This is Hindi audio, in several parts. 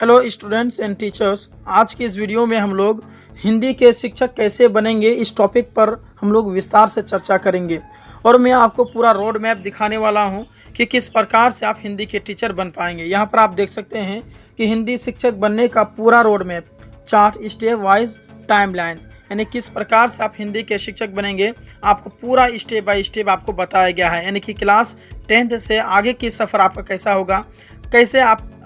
हेलो स्टूडेंट्स एंड टीचर्स, आज की इस वीडियो में हम लोग हिंदी के शिक्षक कैसे बनेंगे इस टॉपिक पर हम लोग विस्तार से चर्चा करेंगे। और मैं आपको पूरा रोड मैप दिखाने वाला हूं कि किस प्रकार से आप हिंदी के टीचर बन पाएंगे। यहां पर आप देख सकते हैं कि हिंदी शिक्षक बनने का पूरा road map, chart, step wise timeline, यानी किस प्रकार से आप हिंदी के शिक्षक बनेंगे आपको पूरा स्टेप बाय स्टेप आपको बताया गया है। यानी कि क्लास 10th से आगे की सफ़र आपका कैसा होगा, कैसे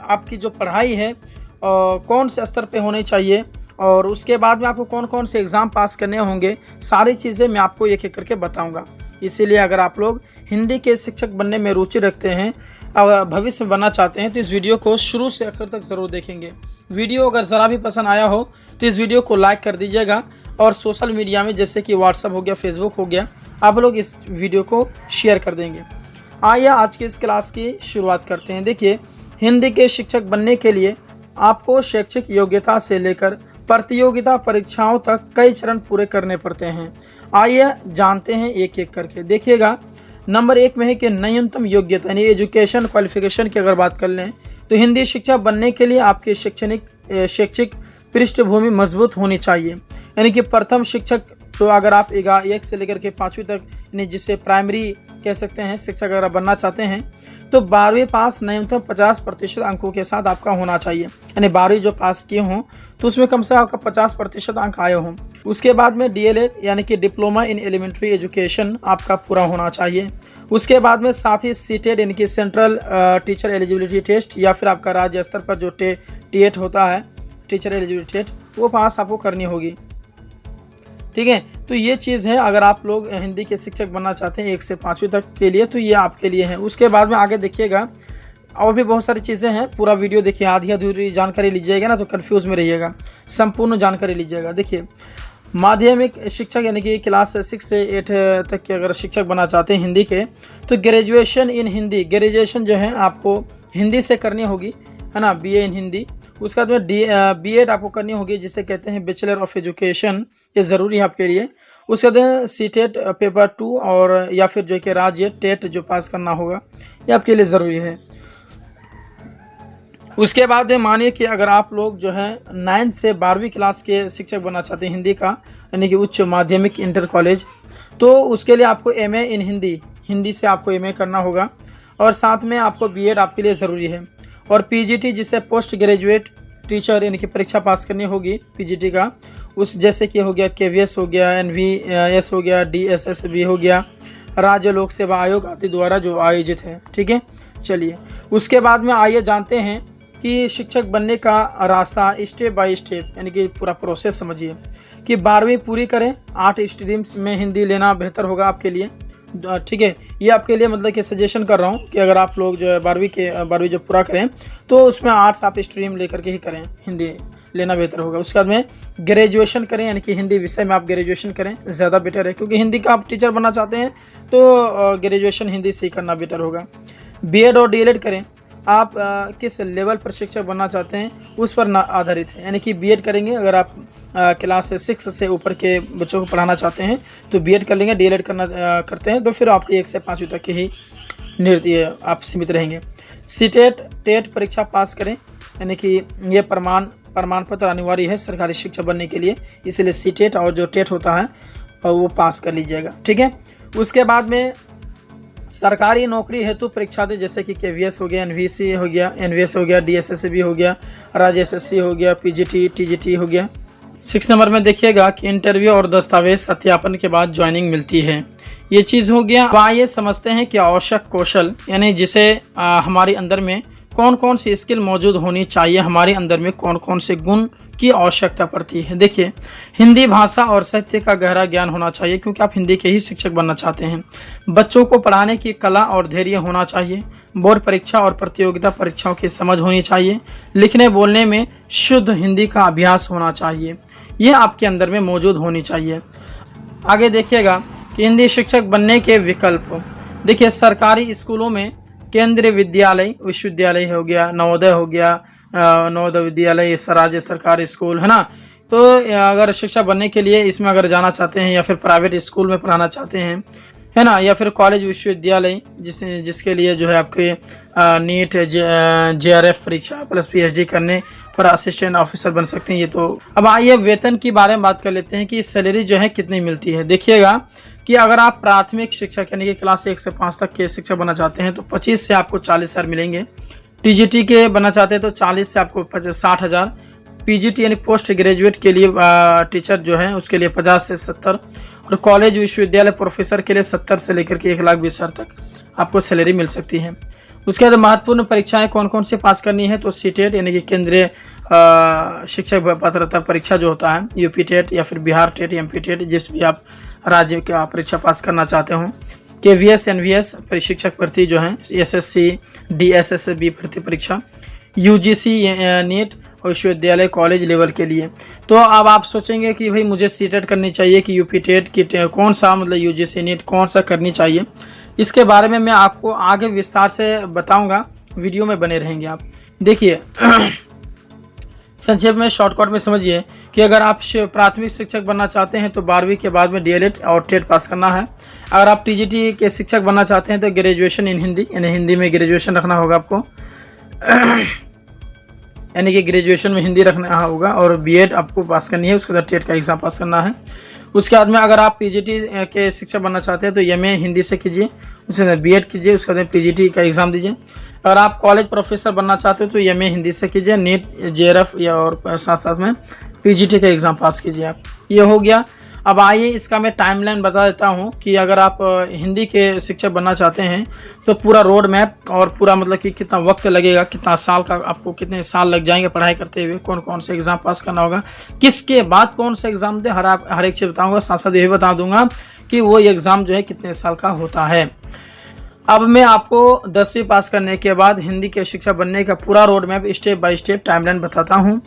आपकी जो पढ़ाई है कौन से स्तर पे होनी चाहिए और उसके बाद में आपको कौन कौन से एग्ज़ाम पास करने होंगे, सारी चीज़ें मैं आपको एक एक करके बताऊंगा। इसीलिए अगर आप लोग हिंदी के शिक्षक बनने में रुचि रखते हैं और भविष्य में बनना चाहते हैं तो इस वीडियो को शुरू से आखिर तक ज़रूर देखेंगे। वीडियो अगर ज़रा भी पसंद आया हो तो इस वीडियो को लाइक कर दीजिएगा और सोशल मीडिया में जैसे कि व्हाट्सअप हो गया, फेसबुक हो गया, आप लोग इस वीडियो को शेयर कर देंगे। आइए आज की इस क्लास की शुरुआत करते हैं। देखिए, हिंदी के शिक्षक बनने के लिए आपको शैक्षिक योग्यता से लेकर प्रतियोगिता परीक्षाओं तक कई चरण पूरे करने पड़ते हैं। आइए जानते हैं एक एक करके। देखिएगा, नंबर 1 में है कि न्यूनतम योग्यता यानी एजुकेशन क्वालिफिकेशन की अगर बात कर लें तो हिंदी शिक्षक बनने के लिए आपकी शैक्षिक पृष्ठभूमि मजबूत होनी चाहिए। यानी कि प्रथम शिक्षक जो अगर आप 1 से लेकर के 5वीं तक यानी जिसे प्राइमरी कह सकते हैं शिक्षक अगर बनना चाहते हैं तो 12वीं पास न्यूनतम 50% अंकों के साथ आपका होना चाहिए। यानी 12वीं जो पास किए हों तो उसमें कम से कम आपका 50% अंक आए हों। उसके बाद में DLED यानी कि डिप्लोमा इन एलिमेंट्री एजुकेशन आपका पूरा होना चाहिए। उसके बाद में साथ ही सीटेट यानी कि सेंट्रल टीचर एलिजिबिलिटी टेस्ट या फिर आपका राज्य स्तर पर जो टेट होता है, टीचर एलिजिबिलिटी टेस्ट, वो पास आपको करनी होगी। ठीक है, तो ये चीज़ है अगर आप लोग हिंदी के शिक्षक बनना चाहते हैं 1 से 5वीं तक के लिए तो ये आपके लिए है। उसके बाद में आगे देखिएगा और भी बहुत सारी चीज़ें हैं, पूरा वीडियो देखिए, आधी अधूरी जानकारी लीजिएगा ना तो कन्फ्यूज़ में रहिएगा, संपूर्ण जानकारी लीजिएगा। देखिए, माध्यमिक शिक्षक यानी कि क्लास 6 से 8 तक के अगर शिक्षक बनना चाहते हैं हिंदी के तो ग्रेजुएशन इन हिंदी, ग्रेजुएशन जो है आपको हिंदी से करनी होगी, है ना, BA इन हिंदी। उसके बाद में B.Ed आपको करनी होगी जिसे कहते हैं बैचलर ऑफ एजुकेशन, ये ज़रूरी है आपके लिए। उसके बाद सीटेट पेपर 2 और या फिर जो कि राज्य टेट जो पास करना होगा, ये आपके लिए ज़रूरी है। उसके बाद मानिए कि अगर आप लोग जो है 9 से 12वीं क्लास के शिक्षक बनना चाहते हैं हिंदी का यानी कि उच्च माध्यमिक इंटर कॉलेज, तो उसके लिए आपको MA इन हिंदी से आपको MA करना होगा और साथ में आपको B.Ed आपके लिए ज़रूरी है। और PGT जिसे पोस्ट ग्रेजुएट टीचर यानी कि परीक्षा पास करनी होगी PGT का, उस जैसे कि हो गया KVS हो गया, NVS हो गया, DSSB हो गया, राज्य लोक सेवा आयोग आदि द्वारा जो आयोजित है। ठीक है, चलिए उसके बाद में आइए जानते हैं कि शिक्षक बनने का रास्ता स्टेप बाय स्टेप यानी कि पूरा प्रोसेस समझिए कि 12वीं पूरी करें, 8 स्ट्रीम्स में हिंदी लेना बेहतर होगा आपके लिए। ठीक है, ये आपके लिए मतलब कि सजेशन कर रहा हूँ कि अगर आप लोग जो है 12वीं जो पूरा करें तो उसमें आर्ट्स आप स्ट्रीम लेकर के ही करें, हिंदी लेना बेहतर होगा। उसके बाद में ग्रेजुएशन करें यानी कि हिंदी विषय में आप ग्रेजुएशन करें, ज़्यादा बेटर है क्योंकि हिंदी का आप टीचर बनना चाहते हैं तो ग्रेजुएशन हिंदी से ही करना बेटर होगा। B.Ed और DLED करें, आप किस लेवल पर शिक्षक बनना चाहते हैं उस पर आधारित है। यानी कि B.Ed करेंगे अगर आप क्लास 6 से ऊपर के बच्चों को पढ़ाना चाहते हैं तो B.Ed कर लेंगे, DLED करते हैं तो फिर आपके 1 से 5वीं तक के ही आप सीमित रहेंगे। सीटेट टेट परीक्षा पास करें यानी कि ये प्रमाण पत्र अनिवार्य है सरकारी शिक्षक बनने के लिए, इसलिए सीटेट और जो टेट होता है वो पास कर लीजिएगा। ठीक है, उसके बाद में सरकारी नौकरी हेतु परीक्षा दे जैसे कि KVS हो गया, NVS हो गया, DSSB हो गया, राज्य SSC हो गया, PGT TGT हो गया। 6 नंबर में देखिएगा कि इंटरव्यू और दस्तावेज सत्यापन के बाद ज्वाइनिंग मिलती है, ये चीज़ हो गया। अब आइए समझते हैं कि आवश्यक कौशल यानी जिसे हमारे अंदर में कौन कौन सी स्किल मौजूद होनी चाहिए, हमारे अंदर में कौन कौन से गुण की आवश्यकता पड़ती है। देखिए, हिंदी भाषा और साहित्य का गहरा ज्ञान होना चाहिए क्योंकि आप हिंदी के ही शिक्षक बनना चाहते हैं। बच्चों को पढ़ाने की कला और धैर्य होना चाहिए। बोर्ड परीक्षा और प्रतियोगिता परीक्षाओं की समझ होनी चाहिए। लिखने बोलने में शुद्ध हिंदी का अभ्यास होना चाहिए, ये आपके अंदर में मौजूद होनी चाहिए। आगे देखिएगा कि हिंदी शिक्षक बनने के विकल्प। देखिए, सरकारी स्कूलों में केंद्रीय विद्यालय, विश्वविद्यालय हो गया, नवोदय हो गया, नवोदय विद्यालय, राज्य सरकारी स्कूल, है ना। तो अगर शिक्षक बनने के लिए इसमें अगर जाना चाहते हैं या फिर प्राइवेट स्कूल में पढ़ाना चाहते हैं, है ना, या फिर कॉलेज विश्वविद्यालय जिसके लिए जो है आपके नीट JRF परीक्षा प्लस PhD करने पर असिस्टेंट ऑफिसर बन सकते हैं। ये तो अब आइए वेतन की बारे में बात कर लेते हैं कि सैलरी जो है कितनी मिलती है। देखिएगा कि अगर आप प्राथमिक शिक्षक यानी कि क्लास 1 से 5 तक के शिक्षक बनना चाहते हैं तो 25 से आपको 40,000 मिलेंगे। टीजीटी के बनना चाहते हैं तो 40 से आपको 60,000। पीजीटी यानी पोस्ट ग्रेजुएट के लिए टीचर जो है उसके लिए 50 से 70, और कॉलेज विश्वविद्यालय प्रोफेसर के लिए 70 से लेकर के 1,20,000 तक आपको सैलरी मिल सकती है। उसके बाद महत्वपूर्ण परीक्षाएं कौन कौन से पास करनी है तो सीटेट यानी कि केंद्रीय शिक्षक पात्रता परीक्षा जो होता है, यूपी टेट या फिर बिहार टेट, एमपी टेट, जिस भी आप राज्य का परीक्षा पास करना चाहते हो। केवीएस एनवीएस प्रशिक्षक भर्ती जो है, एसएससी डीएसएसबी भर्ती परीक्षा, यूजीसी नीट और विश्वविद्यालय कॉलेज लेवल के लिए। तो अब आप सोचेंगे कि भाई मुझे सीटेट करनी चाहिए कि यूपी टेट की कौन सा मतलब यूजीसी नीट कौन सा करनी चाहिए, इसके बारे में मैं आपको आगे विस्तार से बताऊंगा, वीडियो में बने रहेंगे आप। देखिए संक्षेप में शॉर्टकट में समझिए कि अगर आप प्राथमिक शिक्षक बनना चाहते हैं तो 12वीं के बाद में डीएलएड और टेट पास करना है। अगर आप टीजीटी के शिक्षक बनना चाहते हैं तो ग्रेजुएशन इन हिंदी यानी हिंदी में ग्रेजुएशन रखना होगा आपको यानी कि ग्रेजुएशन में हिंदी रखना होगा, और बीएड आपको पास करनी है। उसके बाद टेट का एग्ज़ाम पास करना है। उसके बाद में अगर आप पीजीटी के शिक्षक बनना चाहते हैं तो एमए हिंदी से कीजिए, उसके बाद बीएड कीजिए, उसके बाद पीजीटी का एग्ज़ाम दीजिए। अगर आप कॉलेज प्रोफेसर बनना चाहते हो तो एमए हिंदी से कीजिए, नीट जेआरएफ या और साथ साथ में पीजीटी का एग्ज़ाम पास कीजिए आप। ये हो गया। अब आइए इसका मैं टाइमलाइन बता देता हूँ कि अगर आप हिंदी के शिक्षक बनना चाहते हैं तो पूरा रोड मैप और पूरा मतलब कि कितना वक्त लगेगा, कितना साल का आपको कितने साल लग जाएंगे पढ़ाई करते हुए, कौन कौन से एग्ज़ाम पास करना होगा, किसके बाद कौन सा एग्ज़ाम दे, हर एक चीज़ बताऊँगा। साथ साथ ये भी बता दूंगा कि वो एग्ज़ाम जो है कितने साल का होता है। अब मैं आपको 10वीं पास करने के बाद हिंदी के शिक्षक बनने का पूरा road map step by step timeline बताता हूँ।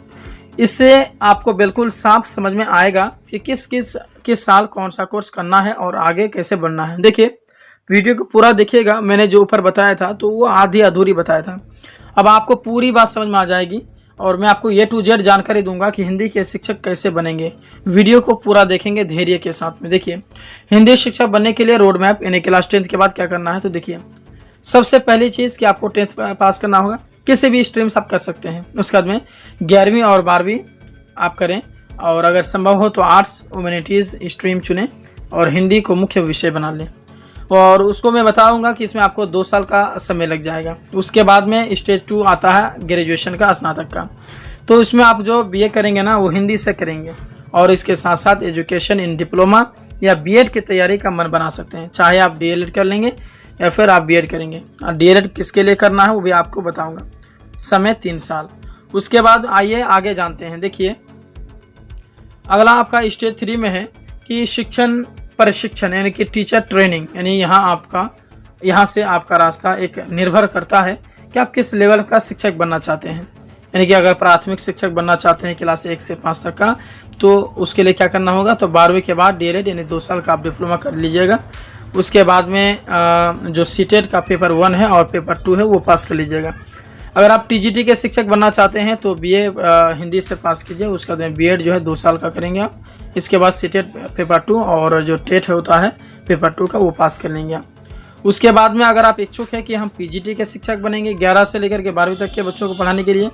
इससे आपको बिल्कुल साफ समझ में आएगा कि किस साल कौन सा कोर्स करना है और आगे कैसे बढ़ना है। देखिए वीडियो को पूरा देखिएगा, मैंने जो ऊपर बताया था तो वो आधी अधूरी बताया था। अब आपको पूरी बात समझ में आ जाएगी और मैं आपको A to Z जानकारी दूंगा कि हिंदी के शिक्षक कैसे बनेंगे। वीडियो को पूरा देखेंगे धैर्य के साथ में। देखिए हिंदी शिक्षक बनने के लिए रोड मैप यानी क्लास 10th के बाद क्या करना है तो देखिए सबसे पहली चीज़ कि आपको 10th पास करना होगा। किसी भी स्ट्रीम से आप कर सकते हैं। उसके बाद में 11वीं और 12वीं आप करें, और अगर संभव हो तो आर्ट्स ह्यूमैनिटीज़ स्ट्रीम चुनें और हिंदी को मुख्य विषय बना लें। और उसको मैं बताऊंगा कि इसमें आपको 2 साल का समय लग जाएगा। उसके बाद में स्टेज 2 आता है ग्रेजुएशन का, स्नातक का। तो इसमें आप जो बीए करेंगे ना वो हिंदी से करेंगे, और इसके साथ साथ एजुकेशन इन डिप्लोमा या बीएड की तैयारी का मन बना सकते हैं। चाहे आप डीएलएड कर लेंगे या फिर आप बीएड करेंगे। और डीएलएड किसके लिए करना है वो भी आपको बताऊँगा। समय 3 साल। उसके बाद आइए आगे जानते हैं। देखिए अगला आपका स्टेज 3 में है कि शिक्षण प्रशिक्षण यानी कि टीचर ट्रेनिंग, यानी यहाँ से आपका रास्ता एक निर्भर करता है कि आप किस लेवल का शिक्षक बनना चाहते हैं। यानी कि अगर प्राथमिक शिक्षक बनना चाहते हैं क्लास 1 से 5 तक का तो उसके लिए क्या करना होगा तो 12वीं के बाद डीएलएड यानी 2 साल का आप डिप्लोमा कर लीजिएगा। उसके बाद में जो सीटेट का पेपर 1 है और पेपर 2 है वो पास कर लीजिएगा। अगर आप टीजीटी के शिक्षक बनना चाहते हैं तो बीए हिंदी से पास कीजिए। उसके बाद बीएड जो है 2 साल का करेंगे आप। इसके बाद सीटेट पेपर 2 और जो टेट होता है पेपर 2 का वो पास कर लेंगे आप। उसके बाद में अगर आप इच्छुक हैं कि हम पीजीटी के शिक्षक बनेंगे 11 से लेकर के 12वीं तक के बच्चों को पढ़ाने के लिए,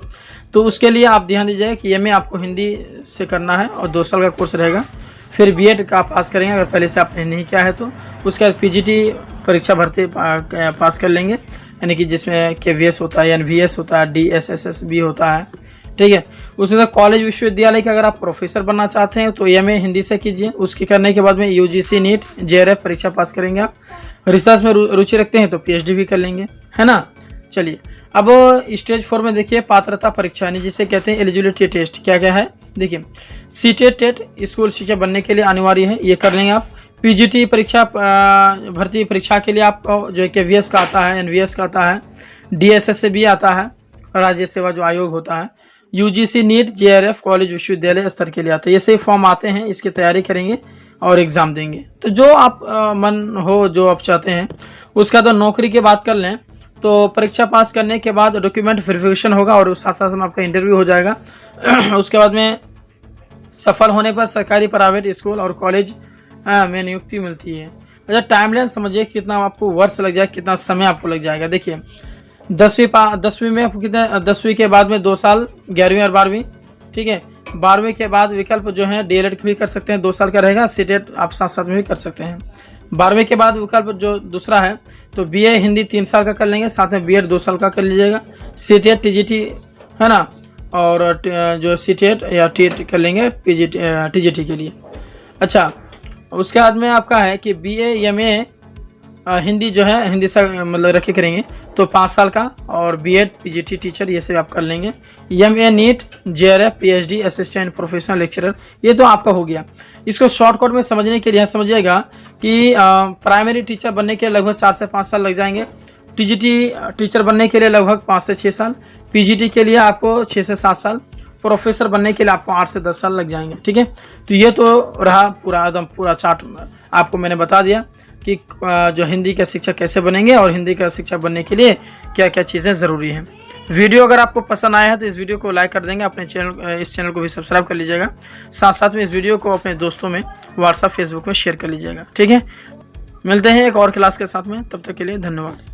तो उसके लिए आप ध्यान दीजिए कि एमए आपको हिंदी से करना है और 2 साल का कोर्स रहेगा। फिर बीएड का पास करेंगे अगर पहले से आपने नहीं किया है तो। उसके बाद पीजीटी परीक्षा भर्ती पास कर लेंगे, यानी कि जिसमें केवीएस होता है, एनवीएस होता है, डीएसएसएसबी होता है, ठीक है। उसके बाद कॉलेज विश्वविद्यालय के अगर आप प्रोफेसर बनना चाहते हैं तो एमए हिंदी से कीजिए। उसके करने के बाद में यूजीसी नीट जेआरएफ परीक्षा पास करेंगे आप। रिसर्च में रुचि रखते हैं तो पीएचडी भी कर लेंगे, है ना। चलिए अब स्टेज 4 में देखिए पात्रता परीक्षा यानी जिसे कहते हैं एलिजिबिलिटी टेस्ट। क्या क्या है देखिए, सीटेट टेट स्कूल शिक्षक बनने के लिए अनिवार्य है, ये कर लेंगे आप। पीजीटी परीक्षा भर्ती परीक्षा के लिए आप जो केवीएस का आता है, एनवीएस का आता है, डीएसएस से भी आता है, राज्य सेवा जो आयोग होता है, यूजीसी नीट जेआरएफ कॉलेज विश्वविद्यालय स्तर के लिए आता है। ये सही फॉर्म आते हैं, इसकी तैयारी करेंगे और एग्ज़ाम देंगे। तो जो आप मन हो जो आप चाहते हैं। उसका तो नौकरी की बात कर लें तो परीक्षा पास करने के बाद डॉक्यूमेंट वेरिफिकेशन होगा और साथ साथ में आपका इंटरव्यू हो जाएगा। उसके बाद में सफल होने पर सरकारी प्राइवेट स्कूल और कॉलेज में नियुक्ति मिलती है। अच्छा टाइमलाइन समझिए कितना आपको वर्ष लग जाए, कितना समय आपको लग जाएगा। देखिए 10वीं में आपको कितने, 10वीं के बाद में 2 साल 11वीं और 12वीं, ठीक है। 12वीं के बाद विकल्प जो है डीएलएड भी कर सकते हैं, 2 साल का रहेगा। सीटेट आप साथ साथ में भी कर सकते हैं। 12वीं के बाद विकल्प जो दूसरा है तो बीए हिंदी 3 साल का कर लेंगे, साथ में बीएड 2 साल का कर लीजिएगा। सीटेट टीजीटी है ना, और जो सीटेट या टीएट कर लेंगे टीजीटी के लिए। अच्छा, उसके बाद में आपका है कि बीए एमए हिंदी जो है हिंदी से मतलब रखे करेंगे तो 5 साल का, और बीएड पीजीटी टीचर ये सब आप कर लेंगे। MA NEET JRF PhD assistant professional lecturer ये तो आपका हो गया। इसको शॉर्टकट में समझने के लिए समझिएगा कि प्राइमरी टीचर बनने के लिए लगभग 4 से 5 साल लग जाएंगे। टीजीटी टीचर बनने के लिए लगभग 5 से 6 साल, पीजीटी के लिए आपको 6 से 7 साल, प्रोफेसर बनने के लिए आपको 8 से 10 साल लग जाएंगे, ठीक है। तो ये तो रहा पूरा एकदम पूरा चार्ट आपको मैंने बता दिया कि जो हिंदी का शिक्षक कैसे बनेंगे और हिंदी का शिक्षक बनने के लिए क्या क्या चीज़ें ज़रूरी हैं। वीडियो अगर आपको पसंद आया है तो इस वीडियो को लाइक कर देंगे, अपने इस चैनल को भी सब्सक्राइब कर लीजिएगा। साथ साथ में इस वीडियो को अपने दोस्तों में व्हाट्सएप फेसबुक में शेयर कर लीजिएगा, ठीक है। मिलते हैं एक और क्लास के साथ में, तब तक के लिए धन्यवाद।